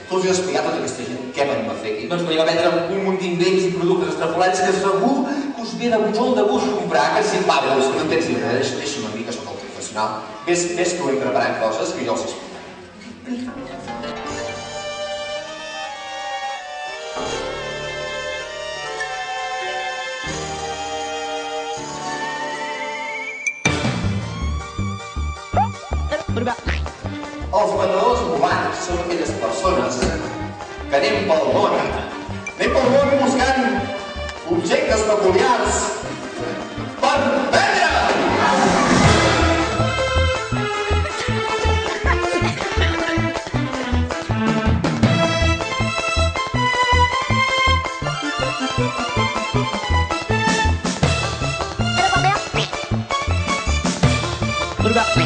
Tu els has explicat a tota aquesta gent què venim a fer aquí? Doncs venim a vendre un munt d'invents i productes extrapolats que segur que us ve de molt de gust comprar, que si Va, veus, no tens ni res, deixa'm a mi que soc el professional. Ves tu preparant coses que jo els explicaré. Els vendedors ambulants són aquelles persones que anem pel món buscant objectes peculiars per vendre! What about